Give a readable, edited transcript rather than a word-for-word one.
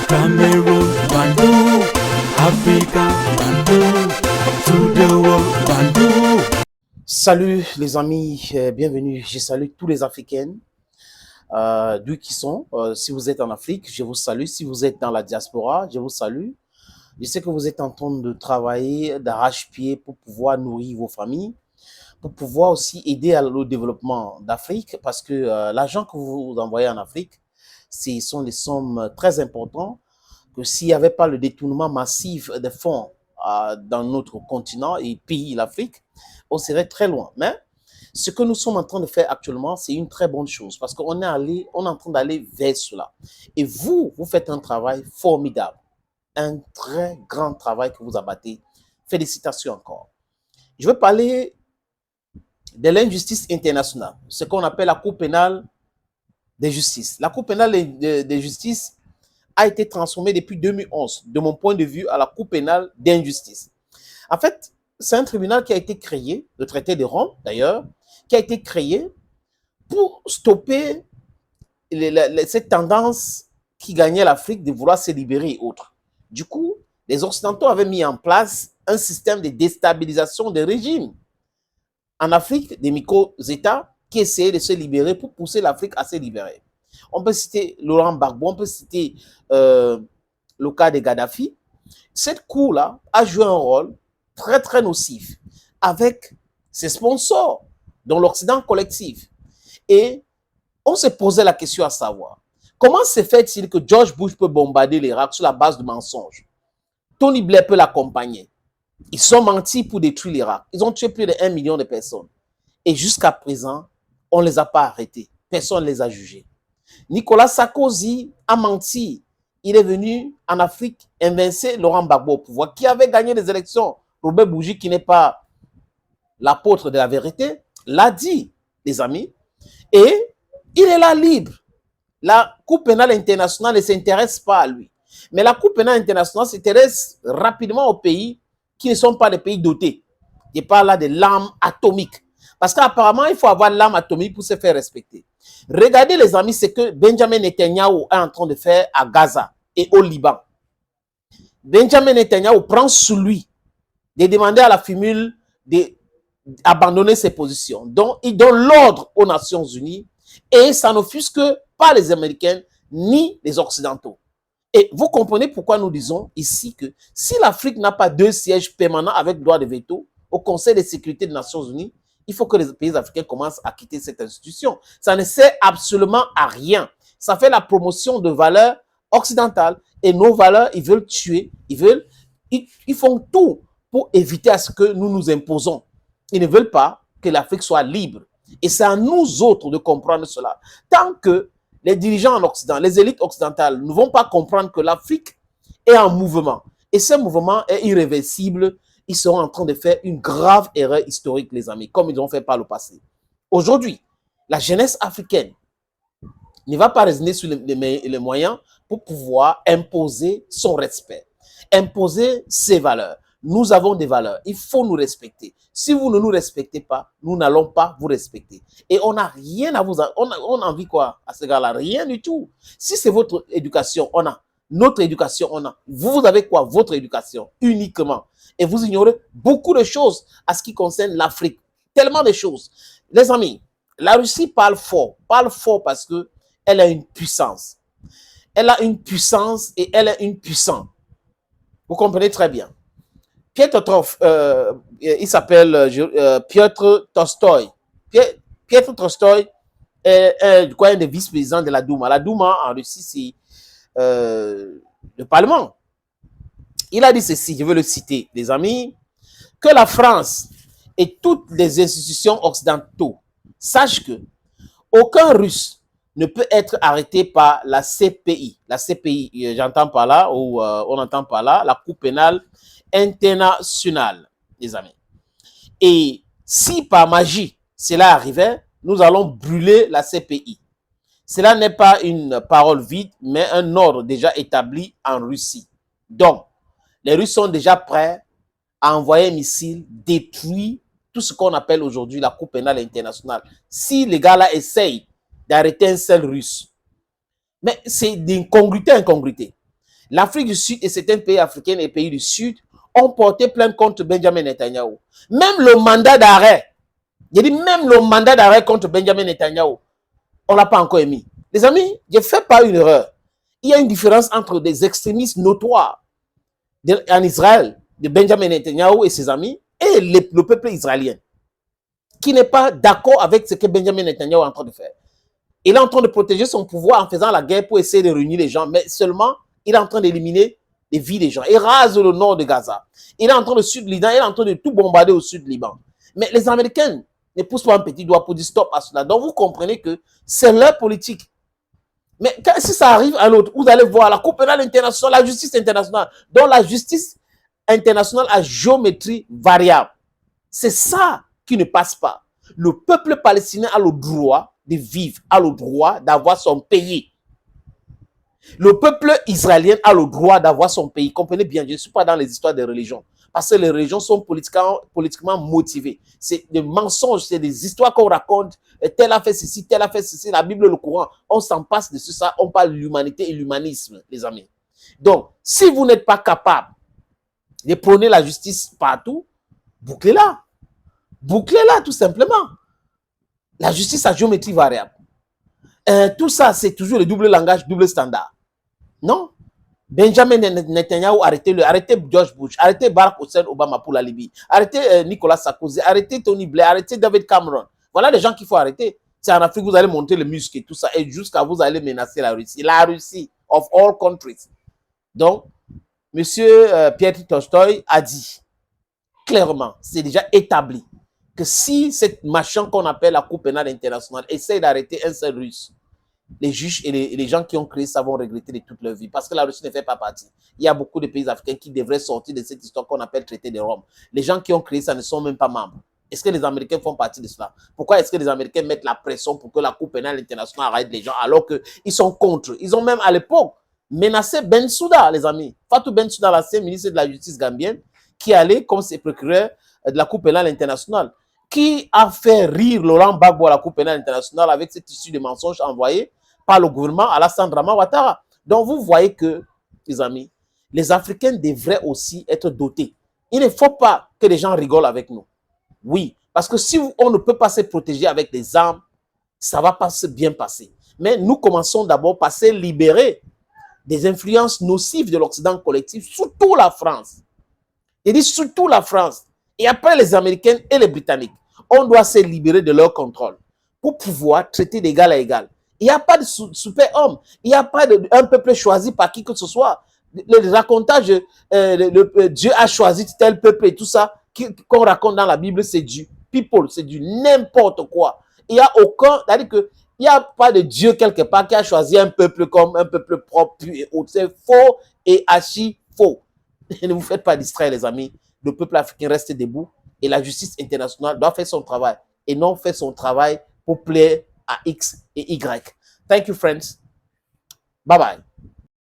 Cameroon, Bandung, Africa, Bandung, to the world, Bandung. Salut les amis, bienvenue. Je salue tous les Africains d'où qui sont. Si vous êtes en Afrique, je vous salue. Si vous êtes dans la diaspora, je vous salue. Je sais que vous êtes en train de travailler d'arrache-pied pour pouvoir nourrir vos familles, pour pouvoir aussi aider au développement d'Afrique, parce que l'argent que vous envoyez en Afrique, ce sont des sommes très importantes, que s'il n'y avait pas le détournement massif des fonds dans notre continent et pays, l'Afrique, on serait très loin. Mais ce que nous sommes en train de faire actuellement, c'est une très bonne chose, parce qu'on est en train d'aller vers cela. Et vous faites un travail formidable, un très grand travail que vous abattez. Félicitations encore. Je vais parler de l'injustice internationale, ce qu'on appelle la Cour pénale de justice. La Cour pénale de justice a été transformée depuis 2011, de mon point de vue, à la Cour pénale d'injustice. En fait, c'est un tribunal qui a été créé, le traité de Rome d'ailleurs, qui a été créé pour stopper cette tendance qui gagnait l'Afrique de vouloir se libérer et autres. Du coup, les Occidentaux avaient mis en place un système de déstabilisation des régimes en Afrique, des micro-États qui essayaient de se libérer pour pousser l'Afrique à se libérer. On peut citer Laurent Gbagbo, on peut citer le cas de Gaddafi. Cette cour-là a joué un rôle très, très nocif avec ses sponsors dans l'Occident collectif. Et on se posait la question à savoir, comment se fait-il que George Bush peut bombarder l'Irak sur la base de mensonges? Tony Blair peut l'accompagner. Ils sont mentis pour détruire l'Irak. Ils ont tué plus de 1 million de personnes. Et jusqu'à présent, on ne les a pas arrêtés. Personne ne les a jugés. Nicolas Sarkozy a menti. Il est venu en Afrique évincer Laurent Gbagbo au pouvoir, qui avait gagné les élections. Robert Bourgi, qui n'est pas l'apôtre de la vérité, l'a dit, les amis. Et il est là libre. La Cour pénale internationale ne s'intéresse pas à lui. Mais la Cour pénale internationale s'intéresse rapidement aux pays qui ne sont pas des pays dotés. Je parle là de l'arme atomique. Parce qu'apparemment, il faut avoir l'arme atomique pour se faire respecter. Regardez les amis, ce que Benjamin Netanyahu est en train de faire à Gaza et au Liban. Benjamin Netanyahu prend sur lui de demander à la FIMUL d'abandonner ses positions. Donc, il donne l'ordre aux Nations Unies et ça n'offusque pas les Américains ni les Occidentaux. Et vous comprenez pourquoi nous disons ici que si l'Afrique n'a pas 2 sièges permanents avec droit de veto au Conseil de sécurité des Nations Unies, il faut que les pays africains commencent à quitter cette institution. Ça ne sert absolument à rien. Ça fait la promotion de valeurs occidentales et nos valeurs, ils veulent tuer, ils font tout pour éviter à ce que nous nous imposons. Ils ne veulent pas que l'Afrique soit libre. Et c'est à nous autres de comprendre cela. Tant que les dirigeants en Occident, les élites occidentales ne vont pas comprendre que l'Afrique est en mouvement. Et ce mouvement est irréversible. Ils seront en train de faire une grave erreur historique, les amis, comme ils l'ont fait par le passé. Aujourd'hui, la jeunesse africaine ne va pas raisonner sur les moyens pour pouvoir imposer son respect, imposer ses valeurs. Nous avons des valeurs, il faut nous respecter. Si vous ne nous respectez pas, nous n'allons pas vous respecter. Et on n'a rien à vous... On a envie quoi à ce gars-là? Rien du tout. Si c'est votre éducation, on a. Notre éducation, on a. Vous avez quoi? Votre éducation, uniquement. Et vous ignorez beaucoup de choses à ce qui concerne l'Afrique. Tellement de choses. Les amis, la Russie parle fort parce qu'elle a une puissance. Elle a une puissance et elle est une puissante. Vous comprenez très bien. Il s'appelle Piotr Tolstoï. Piotr Tolstoï est un des vice-présidents de la Douma. La Douma en Russie, c'est le Parlement. Il a dit ceci, je veux le citer, les amis, que la France et toutes les institutions occidentaux sachent que aucun Russe ne peut être arrêté par la CPI. La CPI, j'entends par là, ou on entend par là, la Cour pénale internationale, les amis. Et si par magie cela arrivait, nous allons brûler la CPI. Cela n'est pas une parole vide, mais un ordre déjà établi en Russie. Donc, les Russes sont déjà prêts à envoyer un missile, détruire tout ce qu'on appelle aujourd'hui la Cour pénale internationale. Si les gars-là essayent d'arrêter un seul Russe. Mais c'est d'incongruité à incongruité. L'Afrique du Sud et certains pays africains et pays du Sud ont porté plainte contre Benjamin Netanyahu. Même le mandat d'arrêt, j'ai dit même le mandat d'arrêt contre Benjamin Netanyahu, on ne l'a pas encore émis. Les amis, je ne fais pas une erreur. Il y a une différence entre des extrémistes notoires en Israël, de Benjamin Netanyahu et ses amis, et le peuple israélien, qui n'est pas d'accord avec ce que Benjamin Netanyahu est en train de faire. Il est en train de protéger son pouvoir en faisant la guerre pour essayer de réunir les gens, mais seulement, il est en train d'éliminer les vies des gens. Il rase le nord de Gaza. Il est en train de Sud-Liban, il est en train de tout bombarder au Sud-Liban. Mais les Américains ne poussent pas un petit doigt pour dire stop à cela. Donc vous comprenez que c'est leur politique. Mais quand, si ça arrive à l'autre, vous allez voir la Cour pénale internationale, la justice internationale, dont la justice internationale a géométrie variable. C'est ça qui ne passe pas. Le peuple palestinien a le droit de vivre, a le droit d'avoir son pays. Le peuple israélien a le droit d'avoir son pays. Comprenez bien, je ne suis pas dans les histoires des religions. Parce que les religions sont politiquement motivées. C'est des mensonges, c'est des histoires qu'on raconte. Tel a fait ceci, tel a fait ceci. La Bible, le Coran, on s'en passe de ça. On parle de l'humanité et l'humanisme, les amis. Donc, si vous n'êtes pas capable de prôner la justice partout, bouclez-la. Bouclez-la, tout simplement. La justice à géométrie variable. Tout ça, c'est toujours le double langage, double standard. Non. Benjamin Netanyahu, arrêtez George Bush, arrêtez Barack Hussein Obama pour la Libye, arrêtez Nicolas Sarkozy, arrêtez Tony Blair, arrêtez David Cameron. Voilà les gens qu'il faut arrêter. C'est en Afrique, vous allez monter le muscle et tout ça, et jusqu'à vous allez menacer la Russie. La Russie, of all countries. Donc, monsieur Piotr Tolstoï a dit clairement, c'est déjà établi, que si cette machin qu'on appelle la Cour pénale internationale essaie d'arrêter un seul Russe, les juges et les gens qui ont créé ça vont regretter de toute leur vie parce que la Russie ne fait pas partie. Il y a beaucoup de pays africains qui devraient sortir de cette histoire qu'on appelle traité de Rome. Les gens qui ont créé ça ne sont même pas membres. Est-ce que les Américains font partie de cela? Pourquoi est-ce que les Américains mettent la pression pour que la Cour pénale internationale arrête les gens alors qu'ils sont contre? Ils ont même à l'époque menacé Bensouda, les amis. Fatou Bensouda, l'ancien ministre de la Justice gambienne, qui allait comme ses procureurs de la Cour pénale internationale, qui a fait rire Laurent Gbagbo à la Cour pénale internationale avec cette issue de mensonges envoyés par le gouvernement Alassane Dramane Ouattara. Donc, vous voyez que, les amis, les Africains devraient aussi être dotés. Il ne faut pas que les gens rigolent avec nous. Oui, parce que si on ne peut pas se protéger avec des armes, ça ne va pas se bien passer. Mais nous commençons d'abord par se libérer des influences nocives de l'Occident collectif, surtout la France. Il dit surtout la France. Et après les Américains et les Britanniques, on doit se libérer de leur contrôle pour pouvoir traiter d'égal à égal. Il n'y a pas de super-homme. Il n'y a pas un peuple choisi par qui que ce soit. Le racontage, Dieu a choisi tel peuple et tout ça, qu'on raconte dans la Bible, c'est du people, c'est du n'importe quoi. Il n'y a aucun, c'est-à-dire que il n'y a pas de Dieu quelque part qui a choisi un peuple comme un peuple propre et autre. C'est faux et archi faux. Ne vous faites pas distraire, les amis. Le peuple africain reste debout et la justice internationale doit faire son travail et non faire son travail pour plaire à X et Y. Thank you, friends. Bye bye.